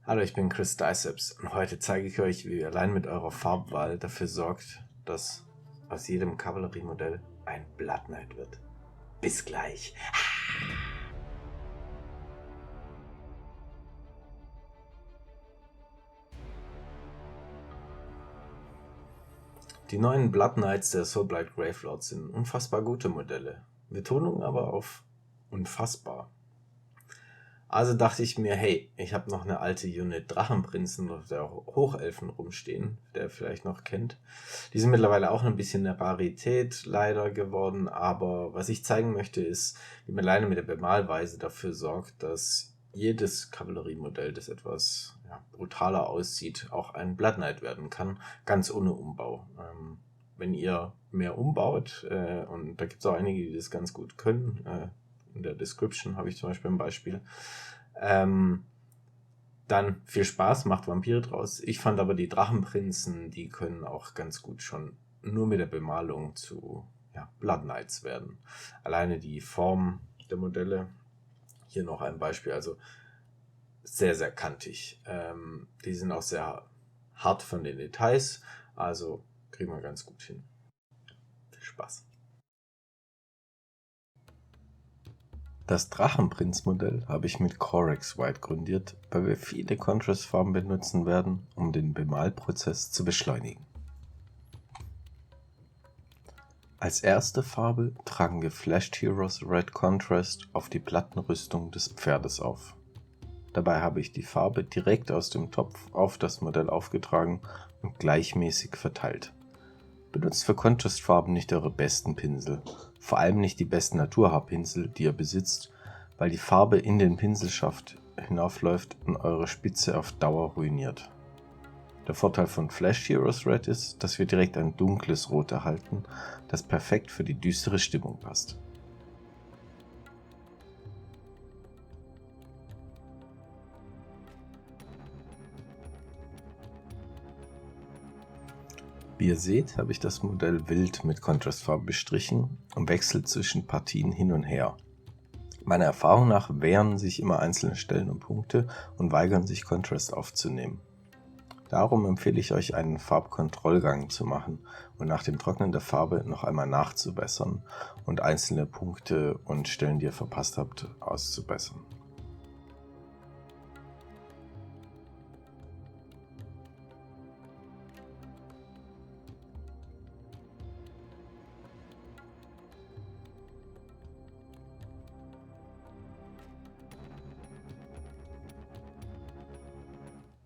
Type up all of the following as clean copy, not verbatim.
Hallo, ich bin Chris Diceps und heute zeige ich euch, wie ihr allein mit eurer Farbwahl dafür sorgt, dass aus jedem Kavalleriemodell ein Blood Knight wird. Bis gleich! Die neuen Blood Knights der Soulblight Gravelords sind unfassbar gute Modelle. Betonung aber auf unfassbar. Also dachte ich mir, hey, ich habe noch eine alte Unit Drachenprinzen oder der Hochelfen rumstehen, der ihr vielleicht noch kennt. Die sind mittlerweile auch ein bisschen eine Rarität leider geworden, aber was ich zeigen möchte ist, wie man alleine mit der Bemalweise dafür sorgt, dass jedes Kavalleriemodell, das etwas brutaler aussieht, auch ein Blood Knight werden kann, ganz ohne Umbau. Wenn ihr mehr umbaut, und da gibt es auch einige, die das ganz gut können, in der Description habe ich zum Beispiel ein Beispiel, dann viel Spaß, macht Vampire draus. Ich fand aber die Drachenprinzen, die können auch ganz gut schon nur mit der Bemalung zu Blood Knights werden. Alleine die Form der Modelle, hier noch ein Beispiel, also sehr, sehr kantig. Die sind auch sehr hart von den Details, also kriegen wir ganz gut hin. Viel Spaß. Das Drachenprinz-Modell habe ich mit Corex White grundiert, weil wir viele Contrast-Farben benutzen werden, um den Bemalprozess zu beschleunigen. Als erste Farbe tragen wir Flashed Heroes Red Contrast auf die Plattenrüstung des Pferdes auf. Dabei habe ich die Farbe direkt aus dem Topf auf das Modell aufgetragen und gleichmäßig verteilt. Benutzt für Contrastfarben nicht eure besten Pinsel, vor allem nicht die besten Naturhaarpinsel, die ihr besitzt, weil die Farbe in den Pinselschaft hinaufläuft und eure Spitze auf Dauer ruiniert. Der Vorteil von Flash Heroes Red ist, dass wir direkt ein dunkles Rot erhalten, das perfekt für die düstere Stimmung passt. Wie ihr seht, habe ich das Modell wild mit Kontrastfarben bestrichen und wechsle zwischen Partien hin und her. Meiner Erfahrung nach wehren sich immer einzelne Stellen und Punkte und weigern sich Kontrast aufzunehmen. Darum empfehle ich euch einen Farbkontrollgang zu machen und nach dem Trocknen der Farbe noch einmal nachzubessern und einzelne Punkte und Stellen, die ihr verpasst habt, auszubessern.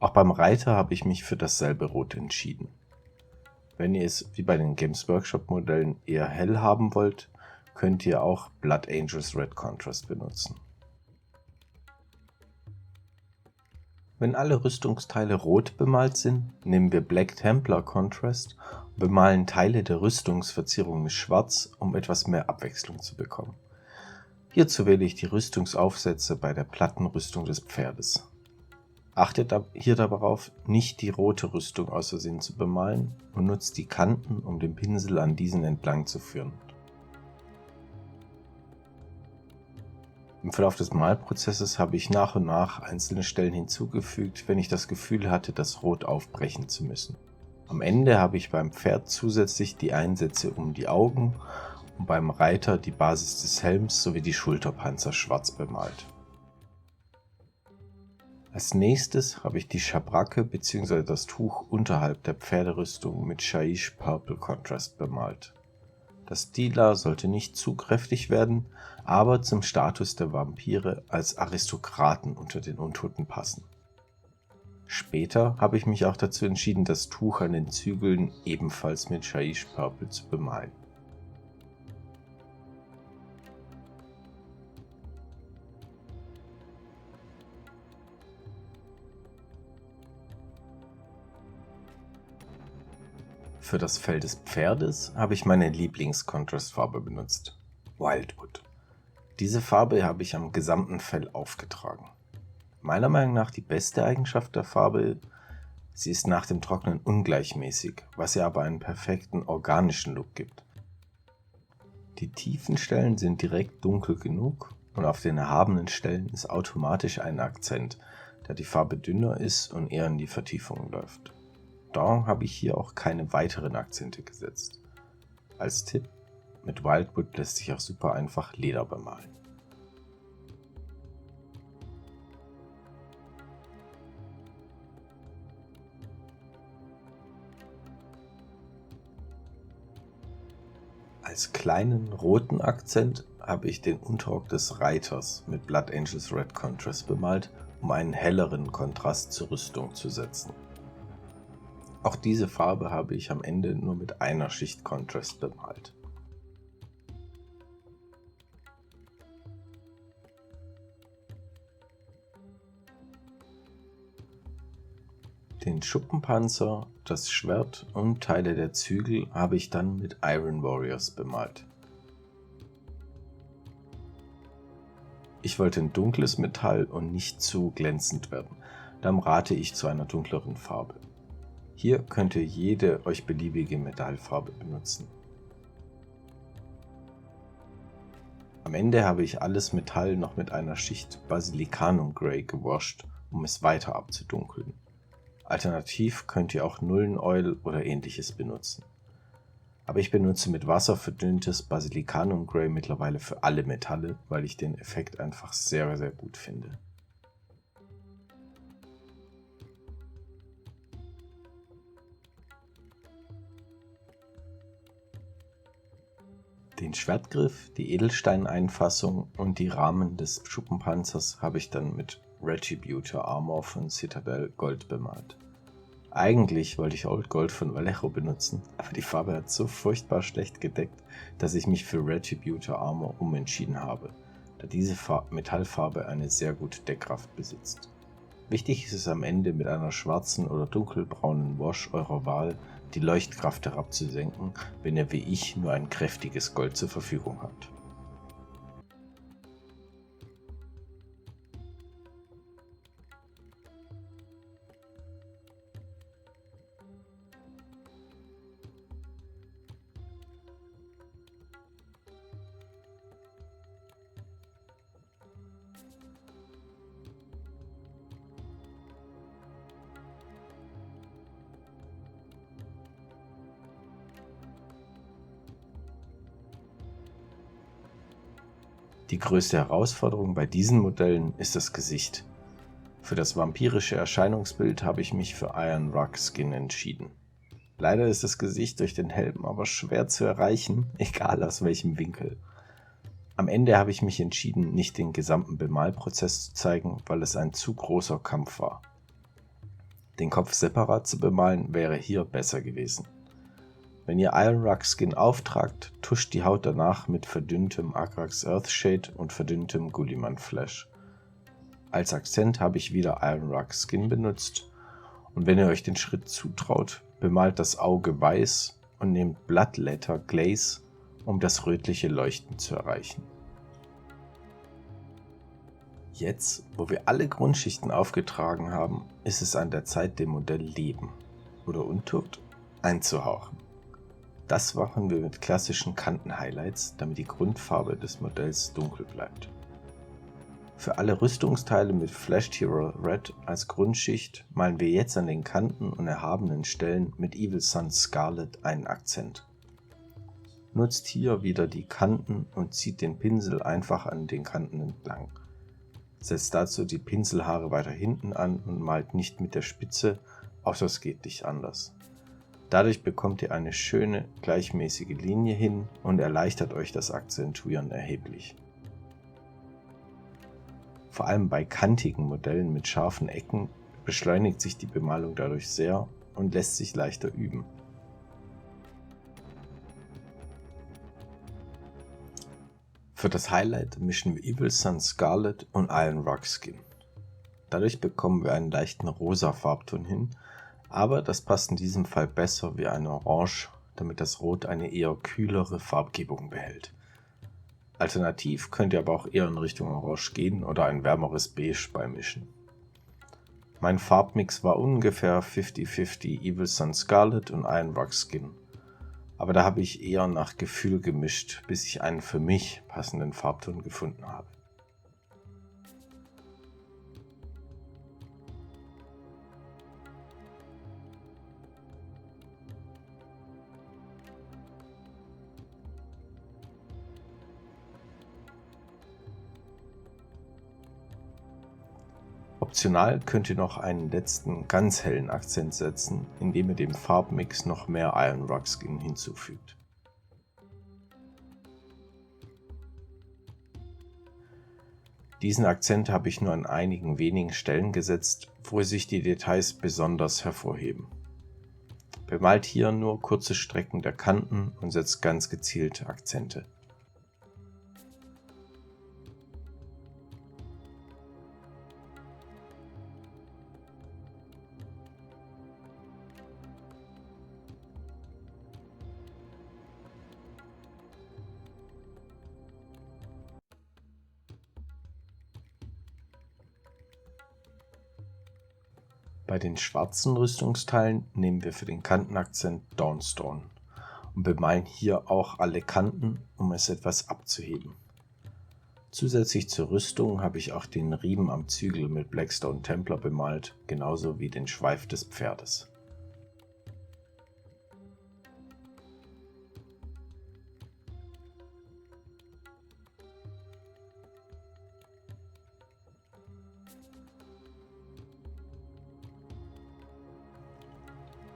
Auch beim Reiter habe ich mich für dasselbe Rot entschieden. Wenn ihr es wie bei den Games Workshop Modellen eher hell haben wollt, könnt ihr auch Blood Angels Red Contrast benutzen. Wenn alle Rüstungsteile rot bemalt sind, nehmen wir Black Templar Contrast und bemalen Teile der Rüstungsverzierung mit Schwarz, um etwas mehr Abwechslung zu bekommen. Hierzu wähle ich die Rüstungsaufsätze bei der Plattenrüstung des Pferdes. Achtet hier darauf, nicht die rote Rüstung aus Versehen zu bemalen und nutzt die Kanten, um den Pinsel an diesen entlang zu führen. Im Verlauf des Malprozesses habe ich nach und nach einzelne Stellen hinzugefügt, wenn ich das Gefühl hatte, das Rot aufbrechen zu müssen. Am Ende habe ich beim Pferd zusätzlich die Einsätze um die Augen und beim Reiter die Basis des Helms sowie die Schulterpanzer schwarz bemalt. Als nächstes habe ich die Schabracke bzw. das Tuch unterhalb der Pferderüstung mit Shaiish Purple Contrast bemalt. Das Lila sollte nicht zu kräftig werden, aber zum Status der Vampire als Aristokraten unter den Untoten passen. Später habe ich mich auch dazu entschieden, das Tuch an den Zügeln ebenfalls mit Shaiish Purple zu bemalen. Für das Fell des Pferdes habe ich meine Lieblings-Contrast-Farbe benutzt, Wildwood. Diese Farbe habe ich am gesamten Fell aufgetragen. Meiner Meinung nach die beste Eigenschaft der Farbe, sie ist nach dem Trocknen ungleichmäßig, was ihr aber einen perfekten organischen Look gibt. Die tiefen Stellen sind direkt dunkel genug und auf den erhabenen Stellen ist automatisch ein Akzent, da die Farbe dünner ist und eher in die Vertiefung läuft. Darum habe ich hier auch keine weiteren Akzente gesetzt. Als Tipp: Mit Wildwood lässt sich auch super einfach Leder bemalen. Als kleinen roten Akzent habe ich den Unterrock des Reiters mit Blood Angels Red Contrast bemalt, um einen helleren Kontrast zur Rüstung zu setzen. Auch diese Farbe habe ich am Ende nur mit einer Schicht Contrast bemalt. Den Schuppenpanzer, das Schwert und Teile der Zügel habe ich dann mit Iron Warriors bemalt. Ich wollte ein dunkles Metall und nicht zu glänzend werden, darum rate ich zu einer dunkleren Farbe. Hier könnt ihr jede euch beliebige Metallfarbe benutzen. Am Ende habe ich alles Metall noch mit einer Schicht Basilicanum Grey gewascht, um es weiter abzudunkeln. Alternativ könnt ihr auch Nullenoil oder ähnliches benutzen. Aber ich benutze mit Wasser verdünntes Basilicanum Grey mittlerweile für alle Metalle, weil ich den Effekt einfach sehr, sehr gut finde. Den Schwertgriff, die Edelsteineinfassung und die Rahmen des Schuppenpanzers habe ich dann mit Retributor Armor von Citadel Gold bemalt. Eigentlich wollte ich Old Gold von Vallejo benutzen, aber die Farbe hat so furchtbar schlecht gedeckt, dass ich mich für Retributor Armor umentschieden habe, da diese Metallfarbe eine sehr gute Deckkraft besitzt. Wichtig ist es am Ende mit einer schwarzen oder dunkelbraunen Wash eurer Wahl die Leuchtkraft herabzusenken, wenn ihr wie ich nur ein kräftiges Gold zur Verfügung habt. Die größte Herausforderung bei diesen Modellen ist das Gesicht. Für das vampirische Erscheinungsbild habe ich mich für Iron Rock Skin entschieden. Leider ist das Gesicht durch den Helm aber schwer zu erreichen, egal aus welchem Winkel. Am Ende habe ich mich entschieden, nicht den gesamten Bemalprozess zu zeigen, weil es ein zu großer Kampf war. Den Kopf separat zu bemalen wäre hier besser gewesen. Wenn ihr Iron Rock Skin auftragt, tuscht die Haut danach mit verdünntem Agrax Earthshade und verdünntem Gulliman Flash. Als Akzent habe ich wieder Iron Rock Skin benutzt und wenn ihr euch den Schritt zutraut, bemalt das Auge weiß und nehmt Bloodletter Glaze, um das rötliche Leuchten zu erreichen. Jetzt, wo wir alle Grundschichten aufgetragen haben, ist es an der Zeit, dem Modell Leben oder Untot einzuhauchen. Das machen wir mit klassischen Kanten-Highlights, damit die Grundfarbe des Modells dunkel bleibt. Für alle Rüstungsteile mit Flashed Hero Red als Grundschicht malen wir jetzt an den Kanten und erhabenen Stellen mit Evil Sunz Scarlet einen Akzent. Nutzt hier wieder die Kanten und zieht den Pinsel einfach an den Kanten entlang. Setzt dazu die Pinselhaare weiter hinten an und malt nicht mit der Spitze, außer es geht nicht anders. Dadurch bekommt ihr eine schöne, gleichmäßige Linie hin und erleichtert euch das Akzentuieren erheblich. Vor allem bei kantigen Modellen mit scharfen Ecken beschleunigt sich die Bemalung dadurch sehr und lässt sich leichter üben. Für das Highlight mischen wir Evil Sunz Scarlet und Iron Rock Skin. Dadurch bekommen wir einen leichten rosa Farbton hin, aber das passt in diesem Fall besser wie ein Orange, damit das Rot eine eher kühlere Farbgebung behält. Alternativ könnt ihr aber auch eher in Richtung Orange gehen oder ein wärmeres Beige beimischen. Mein Farbmix war ungefähr 50-50 Evil Sunz Scarlet und Iron Rock Skin, aber da habe ich eher nach Gefühl gemischt, bis ich einen für mich passenden Farbton gefunden habe. Optional könnt ihr noch einen letzten ganz hellen Akzent setzen, indem ihr dem Farbmix noch mehr Iron Rugskin hinzufügt. Diesen Akzent habe ich nur an einigen wenigen Stellen gesetzt, wo sich die Details besonders hervorheben. Bemalt hier nur kurze Strecken der Kanten und setzt ganz gezielt Akzente. Bei den schwarzen Rüstungsteilen nehmen wir für den Kantenakzent Dawnstone und bemalen hier auch alle Kanten, um es etwas abzuheben. Zusätzlich zur Rüstung habe ich auch den Riemen am Zügel mit Blackstone Templar bemalt, genauso wie den Schweif des Pferdes.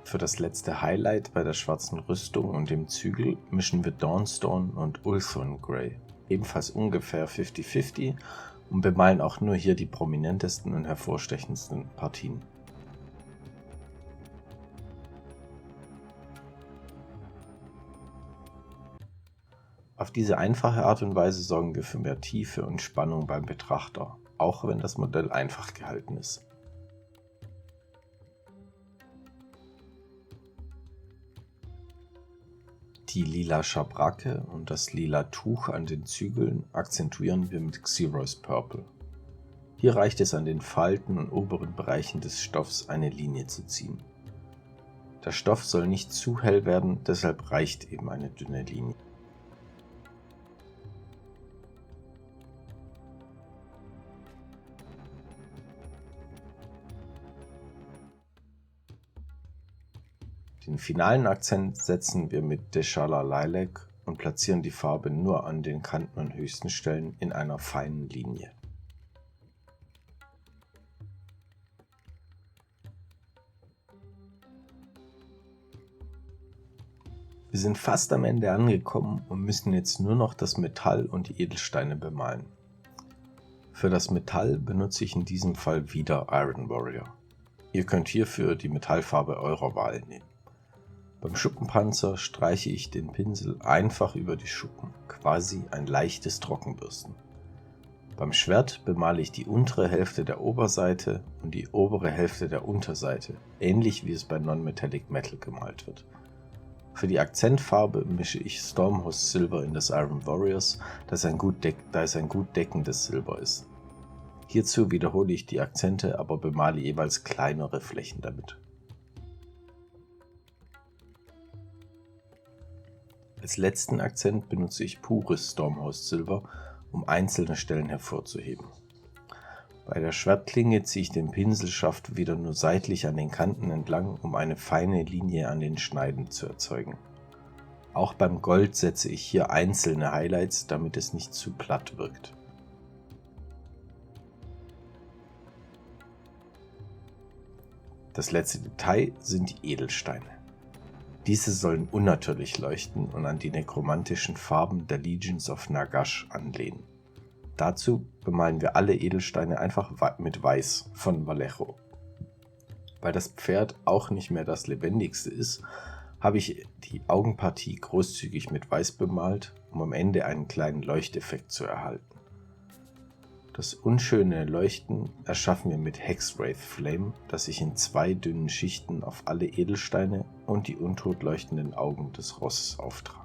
Für das letzte Highlight bei der schwarzen Rüstung und dem Zügel mischen wir Dawnstone und Ulthuan Grey, ebenfalls ungefähr 50-50, und bemalen auch nur hier die prominentesten und hervorstechendsten Partien. Auf diese einfache Art und Weise sorgen wir für mehr Tiefe und Spannung beim Betrachter, auch wenn das Modell einfach gehalten ist. Die lila Schabracke und das lila Tuch an den Zügeln akzentuieren wir mit Xerox Purple. Hier reicht es an den Falten und oberen Bereichen des Stoffs eine Linie zu ziehen. Der Stoff soll nicht zu hell werden, deshalb reicht eben eine dünne Linie. Den finalen Akzent setzen wir mit Deshala Lilac und platzieren die Farbe nur an den Kanten und höchsten Stellen in einer feinen Linie. Wir sind fast am Ende angekommen und müssen jetzt nur noch das Metall und die Edelsteine bemalen. Für das Metall benutze ich in diesem Fall wieder Iron Warrior. Ihr könnt hierfür die Metallfarbe eurer Wahl nehmen. Beim Schuppenpanzer streiche ich den Pinsel einfach über die Schuppen, quasi ein leichtes Trockenbürsten. Beim Schwert bemale ich die untere Hälfte der Oberseite und die obere Hälfte der Unterseite, ähnlich wie es bei Non-Metallic Metal gemalt wird. Für die Akzentfarbe mische ich Stormhost Silver in das Iron Warriors, da es ein gut deckendes Silber ist. Hierzu wiederhole ich die Akzente, aber bemale jeweils kleinere Flächen damit. Als letzten Akzent benutze ich pures Stormhost Silver, um einzelne Stellen hervorzuheben. Bei der Schwertklinge ziehe ich den Pinselschaft wieder nur seitlich an den Kanten entlang, um eine feine Linie an den Schneiden zu erzeugen. Auch beim Gold setze ich hier einzelne Highlights, damit es nicht zu platt wirkt. Das letzte Detail sind die Edelsteine. Diese sollen unnatürlich leuchten und an die nekromantischen Farben der Legions of Nagash anlehnen. Dazu bemalen wir alle Edelsteine einfach mit Weiß von Vallejo. Weil das Pferd auch nicht mehr das lebendigste ist, habe ich die Augenpartie großzügig mit Weiß bemalt, um am Ende einen kleinen Leuchteffekt zu erhalten. Das unschöne Leuchten erschaffen wir mit Hexwraith Flame, das ich in 2 dünnen Schichten auf alle Edelsteine und die untot leuchtenden Augen des Rosses auftrage.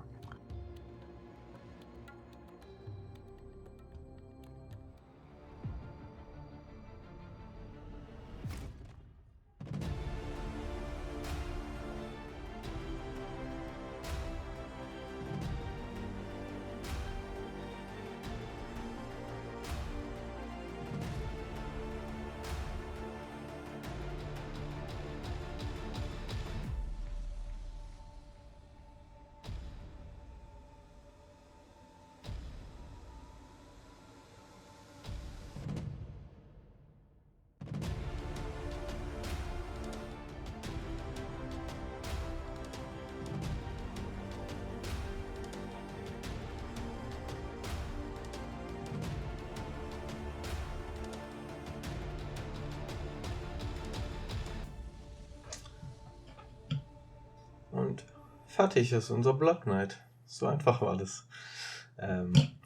fertig ist unser Blood Knight. So einfach war das.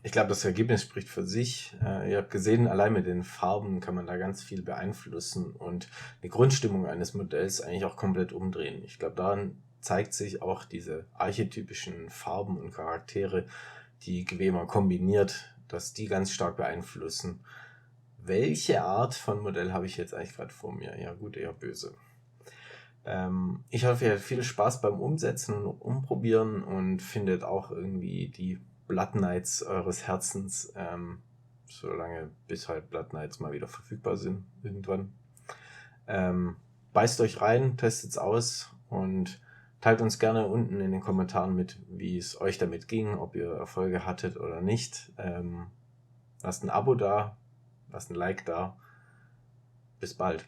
Ich glaube, das Ergebnis spricht für sich. Ihr habt gesehen, allein mit den Farben kann man da ganz viel beeinflussen und die Grundstimmung eines Modells eigentlich auch komplett umdrehen. Ich glaube, daran zeigt sich auch diese archetypischen Farben und Charaktere, die Gwema kombiniert, dass die ganz stark beeinflussen. Welche Art von Modell habe ich jetzt eigentlich gerade vor mir? Ja gut, eher böse. Ich hoffe, ihr hattet viel Spaß beim Umsetzen und Umprobieren und findet auch irgendwie die Blood Knights eures Herzens, solange bis halt Blood Knights mal wieder verfügbar sind irgendwann. Beißt euch rein, testet's aus und teilt uns gerne unten in den Kommentaren mit, wie es euch damit ging, ob ihr Erfolge hattet oder nicht. Lasst ein Abo da, lasst ein Like da. Bis bald.